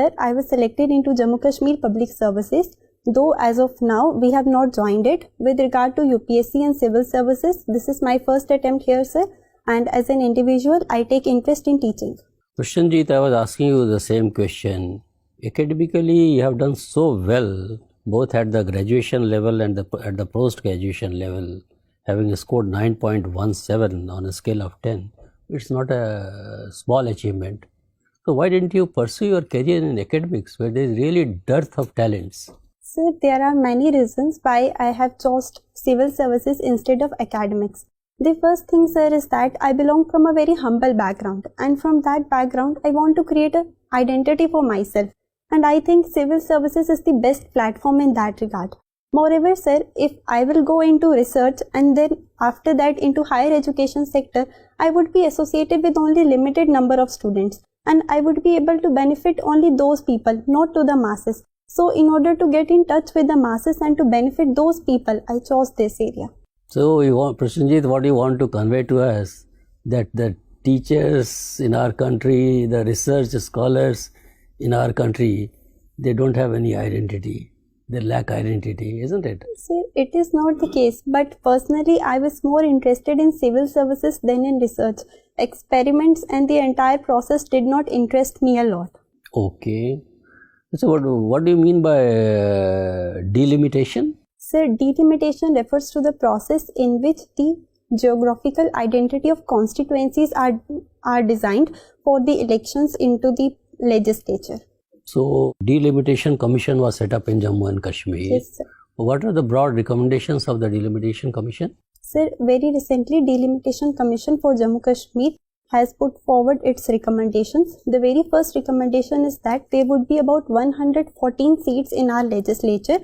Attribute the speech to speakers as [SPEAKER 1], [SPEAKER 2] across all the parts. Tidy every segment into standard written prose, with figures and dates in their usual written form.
[SPEAKER 1] sir, I was selected into Jammu Kashmir Public Services. Though as of now, we have not joined it. With regard to UPSC and civil services, this is my first attempt here, sir. And as an individual, I take interest in teaching.
[SPEAKER 2] Parshanjeet, I was asking you the same question. Academically, you have done so well, both at the graduation level and at the post-graduation level, having scored 9.17 on a scale of 10. It's not a small achievement. So why didn't you pursue your career in academics, where there is really dearth of talents?
[SPEAKER 1] Sir, there are many reasons why I have chosen civil services instead of academics. The first thing, sir, is that I belong from a very humble background, and from that background, I want to create an identity for myself. And I think civil services is the best platform in that regard. Moreover, sir, if I will go into research and then after that into higher education sector, I would be associated with only limited number of students, and I would be able to benefit only those people, not to the masses. So in order to get in touch with the masses and to benefit those people, I chose this area.
[SPEAKER 2] So, Parshanjeet, what you want to convey to us, that the teachers in our country, the research scholars in our country, they don't have any identity. They lack identity, isn't it?
[SPEAKER 1] Sir, it is not the case. But personally, I was more interested in civil services than in research. Experiments and the entire process did not interest me a lot.
[SPEAKER 2] Okay. So, what do you mean by delimitation?
[SPEAKER 1] Sir, delimitation refers to the process in which the geographical identity of constituencies are designed for the elections into the legislature.
[SPEAKER 2] So, Delimitation Commission was set up in Jammu and Kashmir.
[SPEAKER 1] Yes, sir.
[SPEAKER 2] What are the broad recommendations of the Delimitation Commission?
[SPEAKER 1] Sir, very recently, Delimitation Commission for Jammu Kashmir has put forward its recommendations. The very first recommendation is that there would be about 114 seats in our legislature.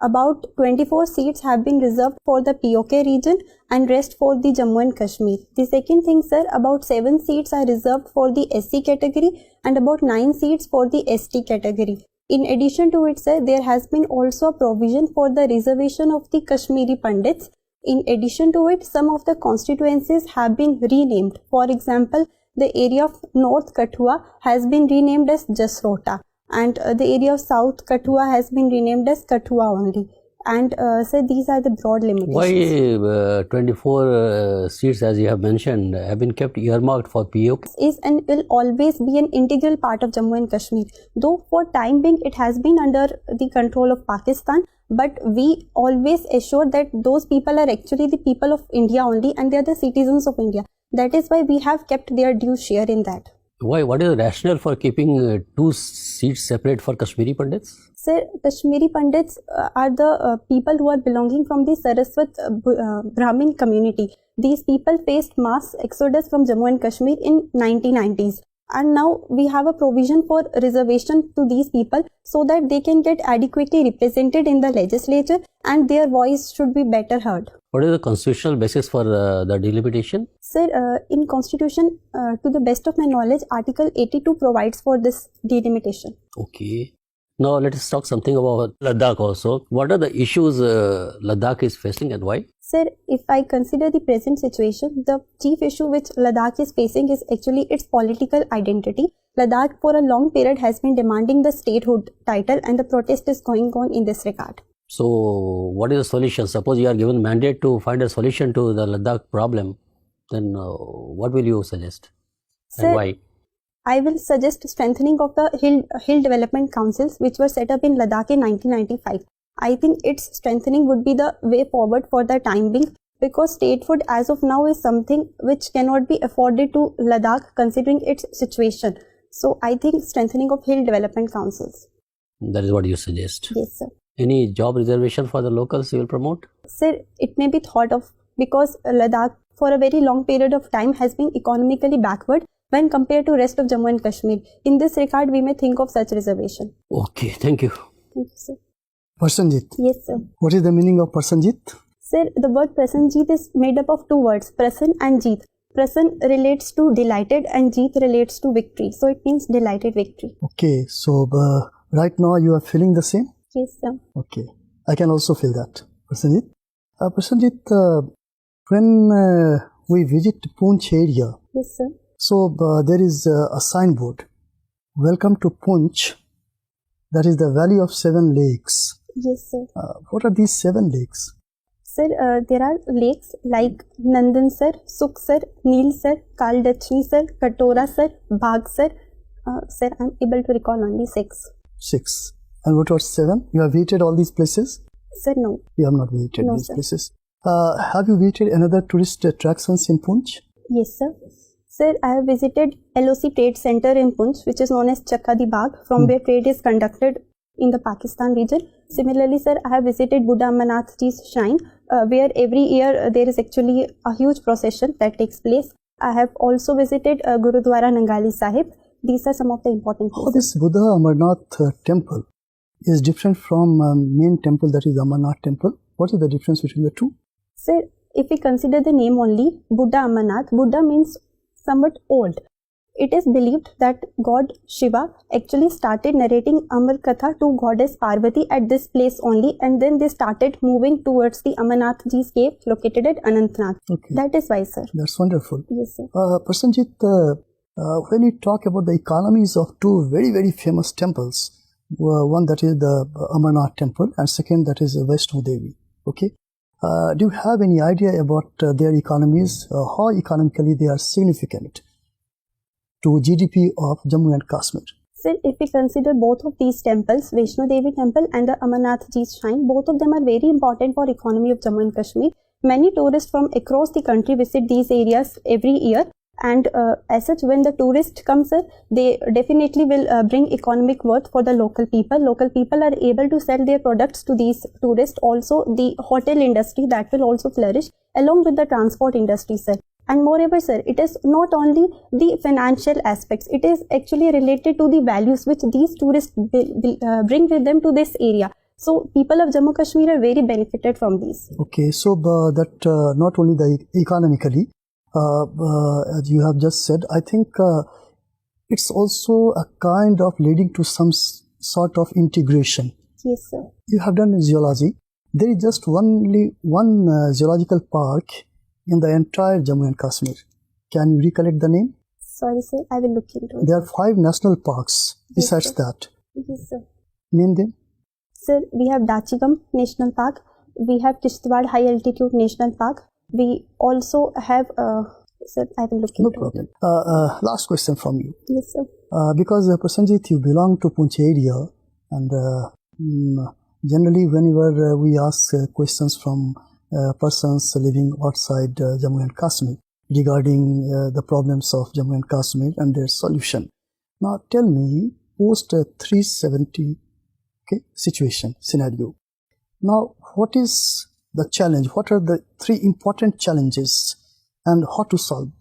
[SPEAKER 1] About 24 seats have been reserved for the POK region and rest for the Jammu and Kashmir. The second thing, sir, about 7 seats are reserved for the SC category and about 9 seats for the ST category. In addition to it, sir, there has been also a provision for the reservation of the Kashmiri Pandits. In addition to it, some of the constituencies have been renamed. For example, the area of North Kathua has been renamed as Jasrota. And the area of South Kathua has been renamed as Kathua only. And so these are the broad limitations.
[SPEAKER 2] Why 24 seats, as you have mentioned, have been kept earmarked for POK?
[SPEAKER 1] Is and will always be an integral part of Jammu and Kashmir. Though for time being it has been under the control of Pakistan, but we always assure that those people are actually the people of India only and they are the citizens of India. That is why we have kept their due share in that.
[SPEAKER 2] Why? What is the rationale for keeping 2 seats separate for Kashmiri Pandits?
[SPEAKER 1] Sir, Kashmiri Pandits are the people who are belonging from the Saraswat Brahmin community. These people faced mass exodus from Jammu and Kashmir in 1990s. And now we have a provision for reservation to these people so that they can get adequately represented in the legislature and their voice should be better heard.
[SPEAKER 2] What is the constitutional basis for the delimitation?
[SPEAKER 1] Sir, in Constitution, to the best of my knowledge, Article 82 provides for this delimitation.
[SPEAKER 2] Okay. Now let us talk something about Ladakh also. What are the issues Ladakh is facing and why?
[SPEAKER 1] Sir, if I consider the present situation, the chief issue which Ladakh is facing is actually its political identity. Ladakh for a long period has been demanding the statehood title and the protest is going on in this regard.
[SPEAKER 2] So what is the solution? Suppose you are given mandate to find a solution to the Ladakh problem, then what will you suggest?
[SPEAKER 1] Sir,
[SPEAKER 2] and why?
[SPEAKER 1] I will suggest strengthening of the hill development councils which were set up in Ladakh in 1995. I think its strengthening would be the way forward for the time being because statehood as of now is something which cannot be afforded to Ladakh considering its situation. So I think strengthening of hill development councils.
[SPEAKER 2] That is what you suggest?
[SPEAKER 1] Yes, sir.
[SPEAKER 2] Any job reservation for the locals you will promote?
[SPEAKER 1] Sir, it may be thought of because Ladakh for a very long period of time has been economically backward when compared to rest of Jammu and Kashmir. In this regard, we may think of such reservation.
[SPEAKER 2] Okay, thank you.
[SPEAKER 1] Thank you, sir.
[SPEAKER 3] Parshanjeet.
[SPEAKER 1] Yes, sir.
[SPEAKER 3] What is the meaning of Parshanjeet?
[SPEAKER 1] Sir, the word Parshanjeet is made up of 2 words, Prasan and Jeet. Prasan relates to delighted and Jeet relates to victory. So it means delighted victory.
[SPEAKER 3] Okay, so right now you are feeling the same?
[SPEAKER 1] Yes, sir.
[SPEAKER 3] Okay, I can also feel that. Parshanjeet, when we visit POONCH area,
[SPEAKER 1] yes, sir.
[SPEAKER 3] So there is a signboard, welcome to POONCH, That is the Valley of Seven Lakes.
[SPEAKER 1] Yes, sir.
[SPEAKER 3] What are these 7 lakes?
[SPEAKER 1] Sir, there are lakes like Nandan sir, Sukh sir, Neel sir, Kaldachni sir, Katora sir, Bhag sir. Sir, I am able to recall only 6.
[SPEAKER 3] 6. And what was 7? You have visited all these places?
[SPEAKER 1] Sir, no.
[SPEAKER 3] You have not visited
[SPEAKER 1] No,
[SPEAKER 3] these
[SPEAKER 1] sir.
[SPEAKER 3] places. Have you visited another tourist attractions in Poonch?
[SPEAKER 1] Yes, sir. Sir, I have visited LOC Trade Center in Poonch, which is known as Chakka Di Bagh, from where trade is conducted in the Pakistan region. Similarly, sir, I have visited Buddha Amarnath Ji's shrine, where every year there is actually a huge procession that takes place. I have also visited Gurudwara Nangali Sahib. These are some of the important
[SPEAKER 3] How
[SPEAKER 1] places.
[SPEAKER 3] this Buddha Amarnath temple is different from main temple, that is Amarnath temple? What is the difference between the two?
[SPEAKER 1] Sir, if we consider the name only, Buddha Amarnath, Buddha means somewhat old. It is believed that God Shiva actually started narrating Amar Katha to goddess Parvati at this place only, and then they started moving towards the Amarnath Ji's cave located at Anantnag.
[SPEAKER 3] Okay.
[SPEAKER 1] That is why, sir.
[SPEAKER 3] That's wonderful.
[SPEAKER 1] Yes, sir.
[SPEAKER 3] Parshanjeet, when you talk about the economies of two very, very famous temples, one that is the Amarnath temple and second that is Vaishno Devi, okay? Do you have any idea about their economies, how economically they are significant to GDP of Jammu and Kashmir?
[SPEAKER 1] Sir, if we consider both of these temples, Vaishno Devi temple and the Amarnath Ji's shrine, both of them are very important for economy of Jammu and Kashmir. Many tourists from across the country visit these areas every year. And as such, when the tourist comes, sir, they definitely will bring economic worth for the local people. Local people are able to sell their products to these tourists. Also, the hotel industry, that will also flourish along with the transport industry, sir. And moreover, sir, it is not only the financial aspects. It is actually related to the values which these tourists bring with them to this area. So, people of Jammu Kashmir are very benefited from these.
[SPEAKER 3] Okay, so that not only the economically, as you have just said, I think it's also a kind of leading to some sort of integration.
[SPEAKER 1] Yes, sir.
[SPEAKER 3] You have done zoology. There is just only one zoological park in the entire Jammu and Kashmir. Can you recollect the name?
[SPEAKER 1] Sorry, sir. I will look into it.
[SPEAKER 3] There are 5 national parks besides
[SPEAKER 1] Yes,
[SPEAKER 3] that.
[SPEAKER 1] Yes, sir.
[SPEAKER 3] Name them.
[SPEAKER 1] Sir, we have Dachigam National Park. We have Kishtwad High Altitude National Park. We also have, sir, I will look
[SPEAKER 3] No
[SPEAKER 1] into
[SPEAKER 3] problem.
[SPEAKER 1] it.
[SPEAKER 3] Last question from you.
[SPEAKER 1] Yes, sir.
[SPEAKER 3] Because Parshanjeet, you belong to Poonch area, and generally whenever we ask questions from persons living outside Jammu and Kashmir regarding the problems of Jammu and Kashmir and their solution. Now tell me, post 370 situation, scenario. Now what is the challenge? What are the 3 important challenges and how to solve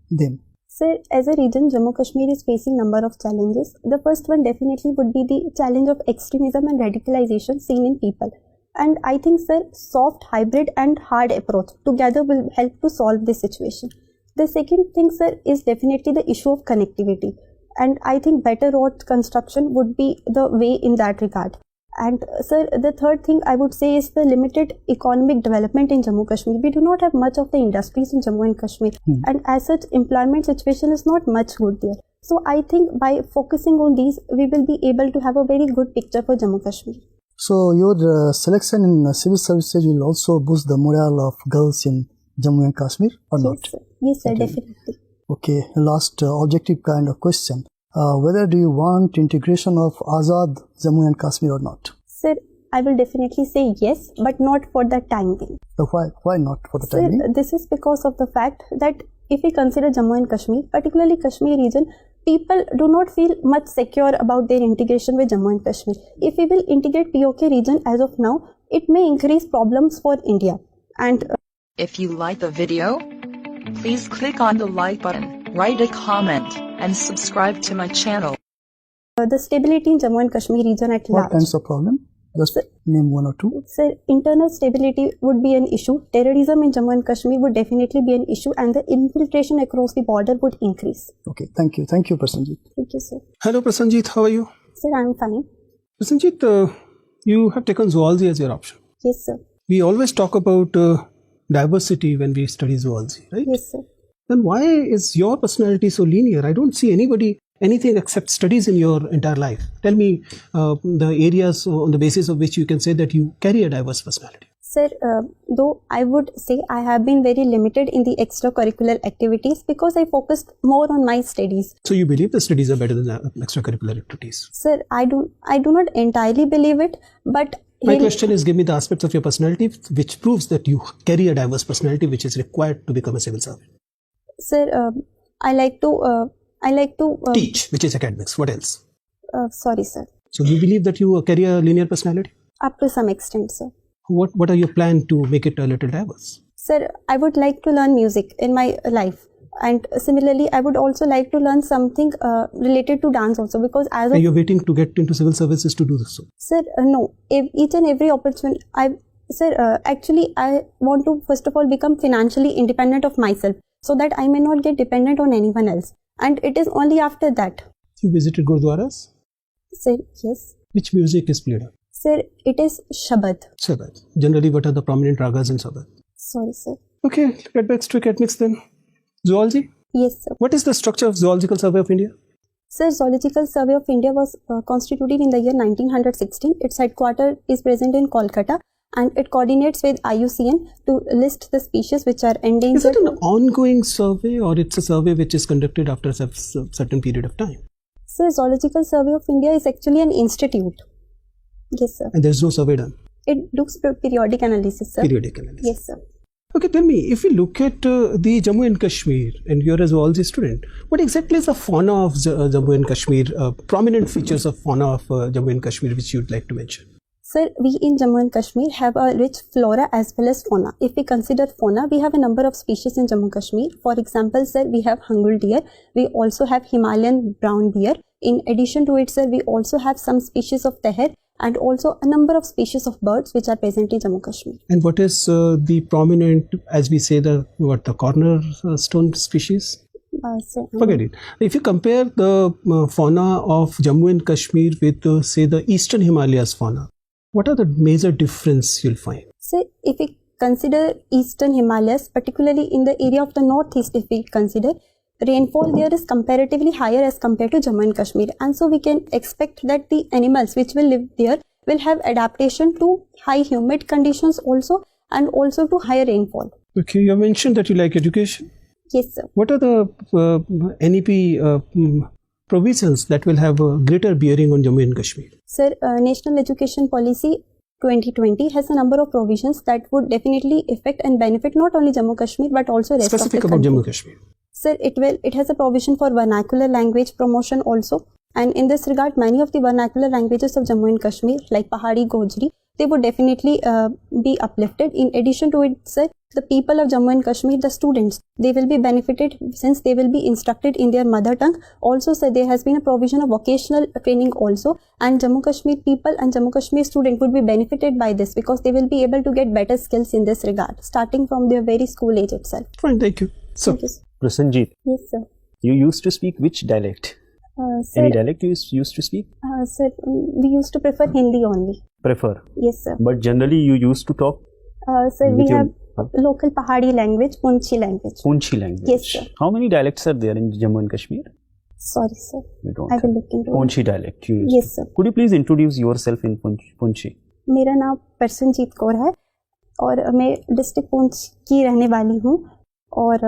[SPEAKER 3] them?
[SPEAKER 1] Sir, as a region, Jammu Kashmir is facing number of challenges. The first one definitely would be the challenge of extremism and radicalization seen in people. And I think, sir, soft, hybrid and hard approach together will help to solve this situation. The second thing, sir, is definitely the issue of connectivity. And I think better road construction would be the way in that regard. And sir, the third thing I would say is the limited economic development in Jammu Kashmir. We do not have much of the industries in Jammu and Kashmir, and as such, employment situation is not much good there. So I think by focusing on these, we will be able to have a very good picture for Jammu Kashmir.
[SPEAKER 3] So your selection in civil services will also boost the morale of girls in Jammu and Kashmir or
[SPEAKER 1] Yes,
[SPEAKER 3] not?
[SPEAKER 1] sir. Yes, sir,
[SPEAKER 3] Okay.
[SPEAKER 1] definitely.
[SPEAKER 3] Okay, last objective kind of question. Whether do you want integration of Azad Jammu and Kashmir or not?
[SPEAKER 1] Sir, I will definitely say yes, but not for the time being.
[SPEAKER 3] So why not for the
[SPEAKER 1] Sir,
[SPEAKER 3] time being?
[SPEAKER 1] this is because of the fact that if we consider Jammu and Kashmir, particularly Kashmir region, people do not feel much secure about their integration with Jammu and Kashmir. If we will integrate POK region as of now, it may increase problems for India. And
[SPEAKER 4] If you like the video, please click on the like button, write a comment, and subscribe to my channel.
[SPEAKER 1] the stability in Jammu and Kashmir region at
[SPEAKER 3] What
[SPEAKER 1] large.
[SPEAKER 3] kinds of problem? Just name one or two.
[SPEAKER 1] Sir, internal stability would be an issue. Terrorism in Jammu and Kashmir would definitely be an issue, and the infiltration across the border would increase.
[SPEAKER 3] Okay, thank you. Thank you, Parshanjeet.
[SPEAKER 1] Thank you, sir.
[SPEAKER 5] Hello Parshanjeet, how are you?
[SPEAKER 1] Sir, I am fine.
[SPEAKER 5] Parshanjeet, you have taken zoology as your option.
[SPEAKER 1] Yes, sir.
[SPEAKER 5] We always talk about diversity when we study zoology, right?
[SPEAKER 1] Yes, sir.
[SPEAKER 5] Then why is your personality so linear? I don't see anybody anything except studies in your entire life. Tell me the areas on the basis of which you can say that you carry a diverse personality.
[SPEAKER 1] Sir, though I would say I have been very limited in the extracurricular activities because I focused more on my studies.
[SPEAKER 5] So you believe the studies are better than the extracurricular activities?
[SPEAKER 1] Sir, I do not entirely believe it, but
[SPEAKER 5] my question is, give me the aspects of your personality which proves that you carry a diverse personality which is required to become a civil servant.
[SPEAKER 1] Sir, I like to
[SPEAKER 5] teach, which is academics. What else?
[SPEAKER 1] Sorry, sir.
[SPEAKER 5] So you believe that you carry a linear personality?
[SPEAKER 1] Up to some extent, sir.
[SPEAKER 5] What are your plans to make it a little diverse?
[SPEAKER 1] Sir, I would like to learn music in my life, and similarly, I would also like to learn something related to dance also, because as
[SPEAKER 5] you're waiting to get into civil services to do this. So,
[SPEAKER 1] sir, no. Each and every opportunity, actually, I want to first of all become financially independent of myself, so that I may not get dependent on anyone else. And it is only after that.
[SPEAKER 5] You visited Gurdwaras?
[SPEAKER 1] Sir, yes.
[SPEAKER 5] Which music is played?
[SPEAKER 1] Sir, it is Shabad.
[SPEAKER 5] Shabad. Generally, what are the prominent ragas in Shabad?
[SPEAKER 1] Sorry, sir.
[SPEAKER 5] Okay, get back to academics then. Zoology?
[SPEAKER 1] Yes, sir.
[SPEAKER 5] What is the structure of Zoological Survey of India?
[SPEAKER 1] Sir, Zoological Survey of India was constituted in the year 1916. Its headquarters is present in Kolkata, and it coordinates with IUCN to list the species which are endangered.
[SPEAKER 5] Is it an ongoing survey, or it's a survey which is conducted after a certain period of time?
[SPEAKER 1] Sir, Zoological Survey of India is actually an institute. Yes, sir.
[SPEAKER 5] And there's no survey done?
[SPEAKER 1] It does periodic analysis, sir.
[SPEAKER 5] Periodic analysis.
[SPEAKER 1] Yes, sir.
[SPEAKER 5] Okay, tell me, if we look at the Jammu and Kashmir, and you're a zoology student, what exactly is the fauna of Jammu and Kashmir, prominent features of fauna of Jammu and Kashmir which you'd like to mention?
[SPEAKER 1] Sir, we in Jammu and Kashmir have a rich flora as well as fauna. If we consider fauna, we have a number of species in Jammu and Kashmir. For example, sir, we have Hangul deer. We also have Himalayan brown deer. In addition to it, sir, we also have some species of teher, and also a number of species of birds which are present in Jammu and Kashmir.
[SPEAKER 5] And what is the prominent, as we say, the cornerstone species?
[SPEAKER 1] Sir,
[SPEAKER 5] forget it. If you compare the fauna of Jammu and Kashmir with, say, the Eastern Himalayas fauna, what are the major difference you'll find?
[SPEAKER 1] Sir, if we consider Eastern Himalayas, particularly in the area of the northeast, if we consider, rainfall there is comparatively higher as compared to Jammu and Kashmir, and so we can expect that the animals which will live there will have adaptation to high humid conditions also, and also to higher rainfall.
[SPEAKER 5] Okay, you have mentioned that you like education.
[SPEAKER 1] Yes, sir.
[SPEAKER 5] What are the NEP provisions that will have a greater bearing on Jammu and Kashmir?
[SPEAKER 1] Sir, National Education Policy 2020 has a number of provisions that would definitely affect and benefit not only Jammu Kashmir but also rest
[SPEAKER 5] specific
[SPEAKER 1] of the
[SPEAKER 5] about
[SPEAKER 1] country.
[SPEAKER 5] Jammu Kashmir.
[SPEAKER 1] Sir, it has a provision for vernacular language promotion also, and in this regard, many of the vernacular languages of Jammu and Kashmir, like Pahari, Gojri, they would definitely be uplifted. In addition to it, sir, the people of Jammu and Kashmir, the students, they will be benefited since they will be instructed in their mother tongue. Also, sir, there has been a provision of vocational training also, and Jammu Kashmir people and Jammu Kashmir students would be benefited by this because they will be able to get better skills in this regard, starting from their very school age itself.
[SPEAKER 5] Fine, thank you. So,
[SPEAKER 1] thank you, sir.
[SPEAKER 6] Parshanjeet,
[SPEAKER 1] yes, sir.
[SPEAKER 6] you used to speak which dialect?
[SPEAKER 1] Sir,
[SPEAKER 6] Any dialect you used to speak?
[SPEAKER 1] Sir, we used to prefer Hindi only.
[SPEAKER 6] Prefer?
[SPEAKER 1] Yes, sir.
[SPEAKER 6] But generally you used to talk?
[SPEAKER 1] Sir, we have local Pahari language, POONCH language.
[SPEAKER 6] POONCH language?
[SPEAKER 1] Yes, sir.
[SPEAKER 6] How many dialects are there in Jammu and Kashmir?
[SPEAKER 1] Sorry, sir.
[SPEAKER 6] You don't
[SPEAKER 1] I will look into it.
[SPEAKER 6] POONCH dialect you use?
[SPEAKER 1] Yes, sir.
[SPEAKER 6] Could you please introduce yourself in POONCH?
[SPEAKER 1] मेरा नाम परशनजीत कौर है और मैं district Poonch की रहने वाली हूँ और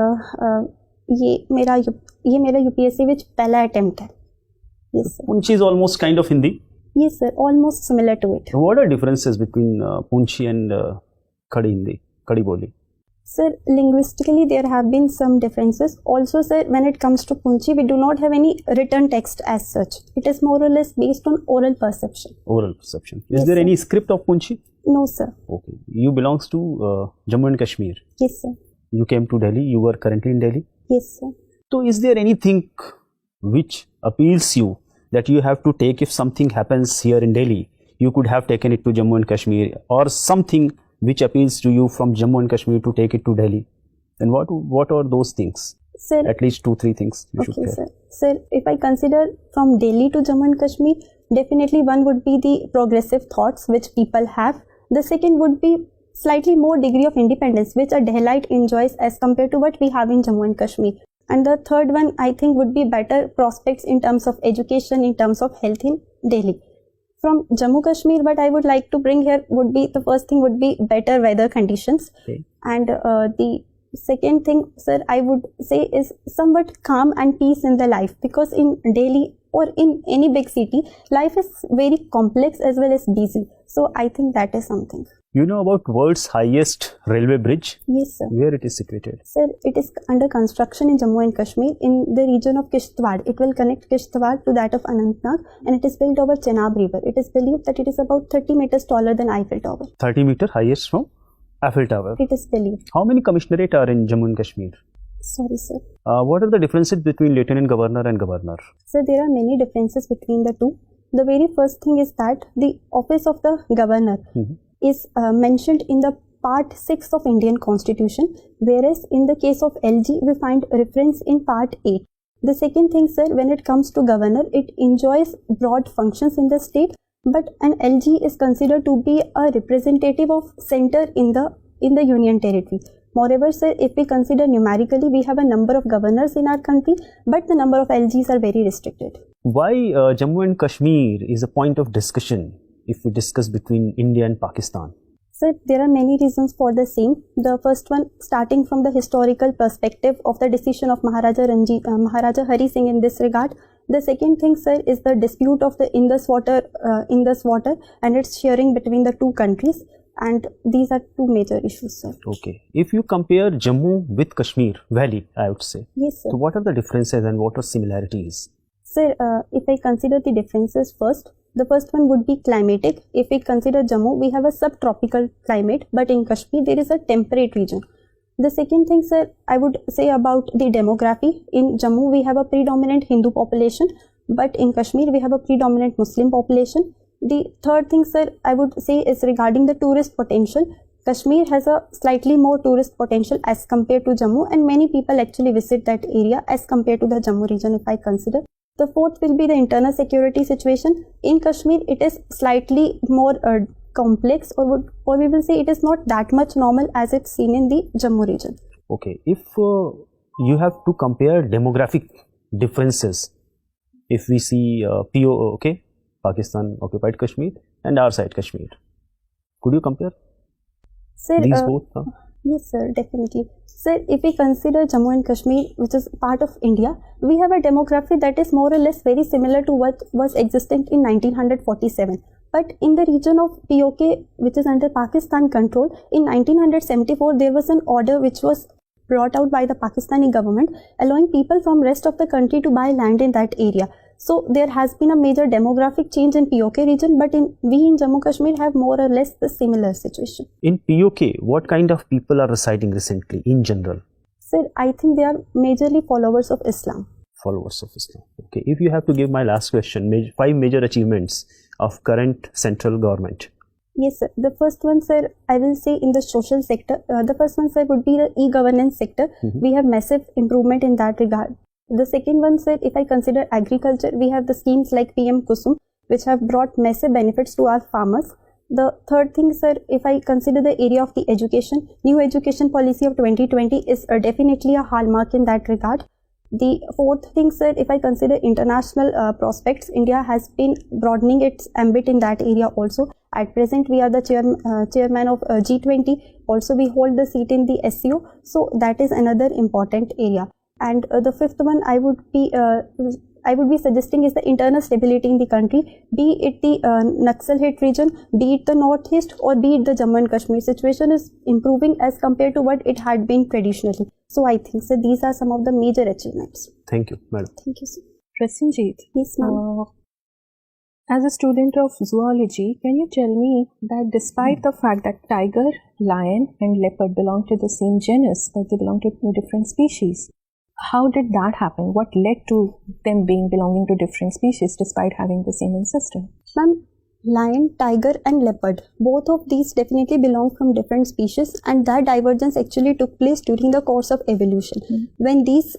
[SPEAKER 1] ये मेरा यूपीएससी विच पहला अटेम्प्ट है. Yes, sir.
[SPEAKER 6] POONCH is almost kind of Hindi?
[SPEAKER 1] Yes, sir. Almost similar to it.
[SPEAKER 6] What are differences between POONCH and Khadi Hindi, Khadi Boli?
[SPEAKER 1] Sir, linguistically there have been some differences. Also, sir, when it comes to Poonchi, we do not have any written text as such. It is more or less based on oral perception.
[SPEAKER 6] Oral perception. Is
[SPEAKER 1] Yes,
[SPEAKER 6] there
[SPEAKER 1] sir.
[SPEAKER 6] any script of Poonchi?
[SPEAKER 1] No, sir.
[SPEAKER 6] Okay. You belongs to Jammu and Kashmir.
[SPEAKER 1] Yes, sir.
[SPEAKER 6] You came to Delhi. You were currently in Delhi.
[SPEAKER 1] Yes, sir.
[SPEAKER 6] So is there anything which appeals you that you have to take if something happens here in Delhi? You could have taken it to Jammu and Kashmir, or something which appeals to you from Jammu and Kashmir to take it to Delhi. And what are those things?
[SPEAKER 1] Sir,
[SPEAKER 6] At least 2-3 things you should
[SPEAKER 1] okay,
[SPEAKER 6] tell.
[SPEAKER 1] sir. Sir, if I consider from Delhi to Jammu and Kashmir, definitely one would be the progressive thoughts which people have. The second would be slightly more degree of independence which a Delhiite enjoys as compared to what we have in Jammu and Kashmir. And the third one, I think, would be better prospects in terms of education, in terms of health in Delhi. From Jammu Kashmir, what I would like to bring here would be, the first thing would be better weather conditions.
[SPEAKER 6] Okay.
[SPEAKER 1] And the second thing, sir, I would say is somewhat calm and peace in the life, because in Delhi or in any big city, life is very complex as well as busy. So I think that is something.
[SPEAKER 6] You know about world's highest railway bridge?
[SPEAKER 1] Yes, sir.
[SPEAKER 6] Where it is situated?
[SPEAKER 1] Sir, it is under construction in Jammu and Kashmir in the region of Kishtwar. It will connect Kishtwar to that of Anantnag, and it is built over Chenab River. It is believed that it is about 30 meters taller than Eiffel Tower.
[SPEAKER 6] 30 meter highest from Eiffel Tower.
[SPEAKER 1] It is believed.
[SPEAKER 6] How many commissionerate are in Jammu and Kashmir?
[SPEAKER 1] Sorry, sir.
[SPEAKER 6] What are the differences between Lieutenant Governor and Governor?
[SPEAKER 1] Sir, there are many differences between the two. The very first thing is that the office of the Governor is mentioned in the Part 6 of Indian Constitution, whereas in the case of LG, we find reference in Part 8. The second thing, sir, when it comes to Governor, it enjoys broad functions in the state, but an LG is considered to be a representative of center in the Union Territory. Moreover, sir, if we consider numerically, we have a number of governors in our country, but the number of LGs are very restricted.
[SPEAKER 6] Why Jammu and Kashmir is a point of discussion if we discuss between India and Pakistan?
[SPEAKER 1] Sir, there are many reasons for the same. The first one, starting from the historical perspective of the decision of Maharaja Hari Singh in this regard. The second thing, sir, is the dispute of the Indus water and its sharing between the two countries. And these are two major issues, sir.
[SPEAKER 6] Okay. If you compare Jammu with Kashmir Valley, I would say.
[SPEAKER 1] Yes, sir.
[SPEAKER 6] So what are the differences and what are similarities?
[SPEAKER 1] Sir, if I consider the differences first, the first one would be climatic. If we consider Jammu, we have a subtropical climate, but in Kashmir, there is a temperate region. The second thing, sir, I would say about the demography. In Jammu, we have a predominant Hindu population, but in Kashmir, we have a predominant Muslim population. The third thing, sir, I would say is regarding the tourist potential. Kashmir has a slightly more tourist potential as compared to Jammu, and many people actually visit that area as compared to the Jammu region, if I consider. The fourth will be the internal security situation. In Kashmir, it is slightly more complex, or we will say it is not that much normal as it's seen in the Jammu region.
[SPEAKER 6] Okay, if you have to compare demographic differences, if we see Pakistan occupied Kashmir and our side Kashmir, could you compare these both?
[SPEAKER 1] Yes, sir, definitely. Sir, if we consider Jammu and Kashmir, which is part of India, we have a demography that is more or less very similar to what was existent in 1947. But in the region of POK, which is under Pakistan control, in 1974, there was an order which was brought out by the Pakistani government, allowing people from rest of the country to buy land in that area. So there has been a major demographic change in POK region, but we in Jammu Kashmir have more or less the similar situation.
[SPEAKER 6] In POK, what kind of people are residing recently in general?
[SPEAKER 1] Sir, I think they are majorly followers of Islam.
[SPEAKER 6] Followers of Islam. Okay. If you have to give my last question, 5 major achievements of current central government.
[SPEAKER 1] Yes, sir. The first one, sir, I will say in the social sector. The first one, sir, would be the e-governance sector. We have massive improvement in that regard. The second one, sir, if I consider agriculture, we have the schemes like PM Kusum, which have brought massive benefits to our farmers. The third thing, sir, if I consider the area of the education, new education policy of 2020 is definitely a hallmark in that regard. The fourth thing, sir, if I consider international prospects, India has been broadening its ambit in that area also. At present, we are the chairman of G20. Also, we hold the seat in the SCO. So that is another important area. And the fifth one I would be suggesting is the internal stability in the country, be it the Naxal hit region, be it the northeast, or be it the Jammu and Kashmir. Situation is improving as compared to what it had been traditionally. So I think, sir, these are some of the major achievements.
[SPEAKER 6] Thank you, madam.
[SPEAKER 1] Thank you, sir.
[SPEAKER 7] Parshanjeet,
[SPEAKER 1] Yes, ma'am.
[SPEAKER 7] as a student of zoology, can you tell me that despite the fact that tiger, lion and leopard belong to the same genus, but they belong to two different species, how did that happen? What led to them belonging to different species despite having the same ancestor?
[SPEAKER 1] Ma'am, lion, tiger and leopard, both of these definitely belong from different species, and that divergence actually took place during the course of evolution. When these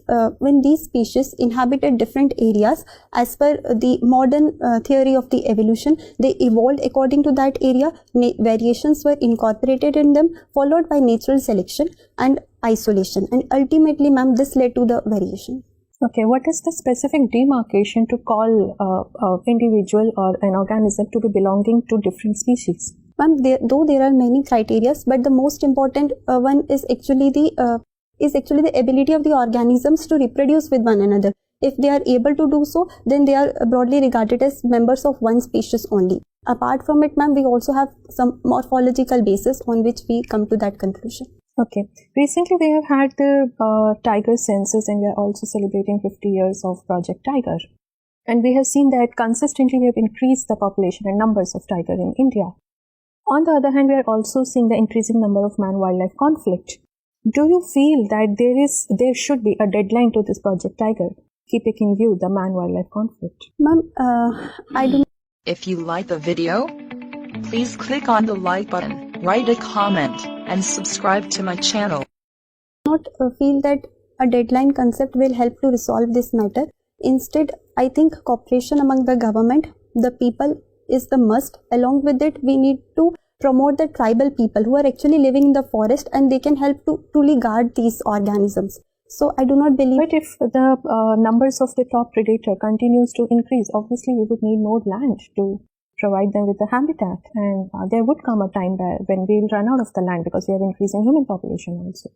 [SPEAKER 1] species inhabited different areas, as per the modern theory of the evolution, they evolved according to that area. Variations were incorporated in them, followed by natural selection, and isolation, and ultimately, ma'am, this led to the variation.
[SPEAKER 7] Okay, what is the specific demarcation to call individual or an organism to be belonging to different species?
[SPEAKER 1] Ma'am, though there are many criteria, but the most important one is actually the ability of the organisms to reproduce with one another. If they are able to do so, then they are broadly regarded as members of one species only. Apart from it, ma'am, we also have some morphological basis on which we come to that conclusion.
[SPEAKER 7] Okay. Recently, we have had the tiger census, and we are also celebrating 50 years of Project Tiger. And we have seen that consistently we have increased the population and numbers of tiger in India. On the other hand, we are also seeing the increasing number of man-wildlife conflict. Do you feel that there should be a deadline to this Project Tiger, keeping in view the man-wildlife conflict?
[SPEAKER 1] Ma'am, I do.
[SPEAKER 4] If you like the video, please click on the like button, write a comment, and subscribe to my channel.
[SPEAKER 1] Not feel that a deadline concept will help to resolve this matter. Instead, I think cooperation among the government, the people is the must. Along with it, we need to promote the tribal people who are actually living in the forest, and they can help to truly guard these organisms. So I do not believe.
[SPEAKER 7] But if the numbers of the top predator continues to increase, obviously we would need more land to provide them with the habitat, and there would come a time when we will run out of the land because we are increasing human population also.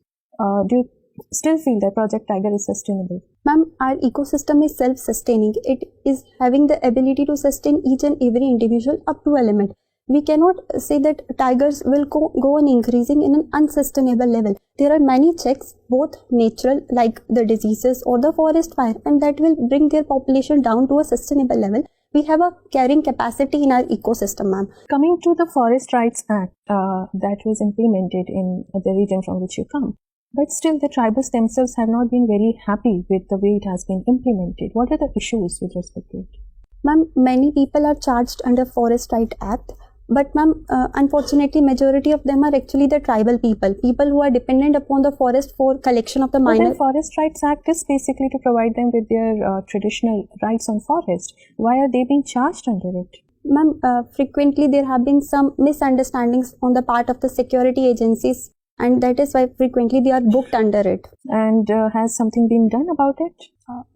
[SPEAKER 7] Do you still feel that Project Tiger is sustainable?
[SPEAKER 1] Ma'am, our ecosystem is self-sustaining. It is having the ability to sustain each and every individual up to a limit. We cannot say that tigers will go on increasing in an unsustainable level. There are many checks, both natural like the diseases or the forest fire, and that will bring their population down to a sustainable level. We have a carrying capacity in our ecosystem, ma'am.
[SPEAKER 7] Coming to the Forest Rights Act that was implemented in the region from which you come, but still the tribals themselves have not been very happy with the way it has been implemented. What are the issues with respect to it?
[SPEAKER 1] Ma'am, many people are charged under Forest Rights Act. But ma'am, unfortunately, majority of them are actually the tribal people who are dependent upon the forest for collection of the minor.
[SPEAKER 7] The Forest Rights Act is basically to provide them with their traditional rights on forest. Why are they being charged under it?
[SPEAKER 1] Ma'am, frequently there have been some misunderstandings on the part of the security agencies, and that is why frequently they are booked under it.
[SPEAKER 7] And has something been done about it?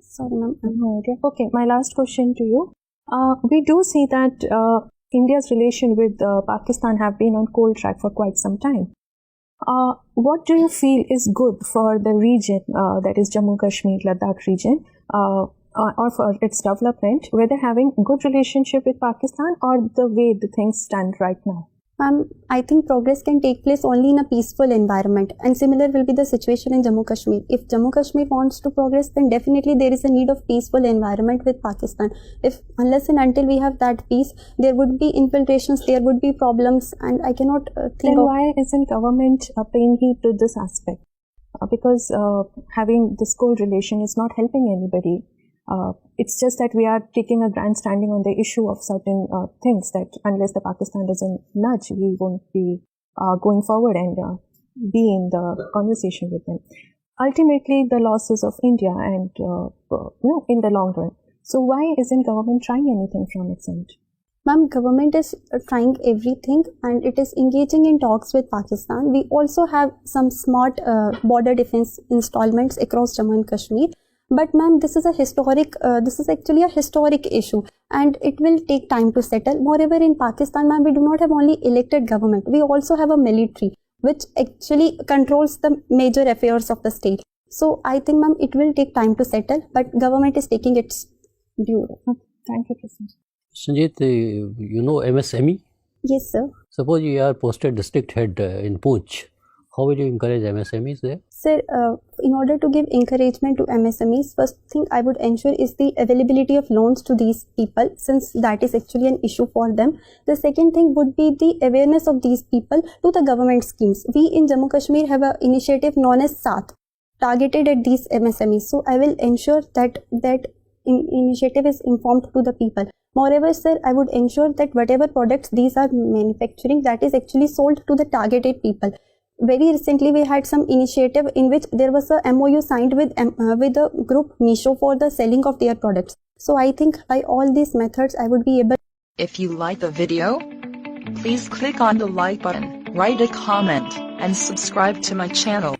[SPEAKER 1] Sorry, ma'am.
[SPEAKER 7] No idea. Okay, my last question to you. We do see that India's relation with Pakistan have been on cold track for quite some time. What do you feel is good for the region, that is Jammu Kashmir, Ladakh region, or for its development, whether having good relationship with Pakistan or the way the things stand right now?
[SPEAKER 1] I think progress can take place only in a peaceful environment, and similar will be the situation in Jammu Kashmir. If Jammu Kashmir wants to progress, then definitely there is a need of peaceful environment with Pakistan. Unless and until we have that peace, there would be infiltrations, there would be problems, and I cannot think
[SPEAKER 7] then why isn't government paying heed to this aspect? Because having this cold relation is not helping anybody. It's just that we are taking a grandstanding on the issue of certain things that unless the Pakistan doesn't nudge, we won't be going forward and be in the conversation with them. Ultimately, the losses of India and in the long run. So why isn't government trying anything from its end?
[SPEAKER 1] Ma'am, government is trying everything and it is engaging in talks with Pakistan. We also have some smart border defense installments across Jammu and Kashmir. But ma'am, this is actually a historic issue and it will take time to settle. Moreover, in Pakistan, ma'am, we do not have only elected government. We also have a military which actually controls the major affairs of the state. So I think, ma'am, it will take time to settle, but government is taking its due.
[SPEAKER 7] Thank you, President.
[SPEAKER 2] Parshanjeet, you know MSME?
[SPEAKER 1] Yes, sir.
[SPEAKER 2] Suppose you are posted district head in POONCH. How will you encourage MSMEs there?
[SPEAKER 1] Sir, in order to give encouragement to MSMEs, first thing I would ensure is the availability of loans to these people, since that is actually an issue for them. The second thing would be the awareness of these people to the government schemes. We in Jammu Kashmir have an initiative known as SAAT, targeted at these MSMEs. So I will ensure that initiative is informed to the people. Moreover, sir, I would ensure that whatever products these are manufacturing, that is actually sold to the targeted people. Very recently, we had some initiative in which there was a MOU signed with the group Misho for the selling of their products. So I think by all these methods, I would be able.
[SPEAKER 4] If you like the video, please click on the like button, write a comment, and subscribe to my channel.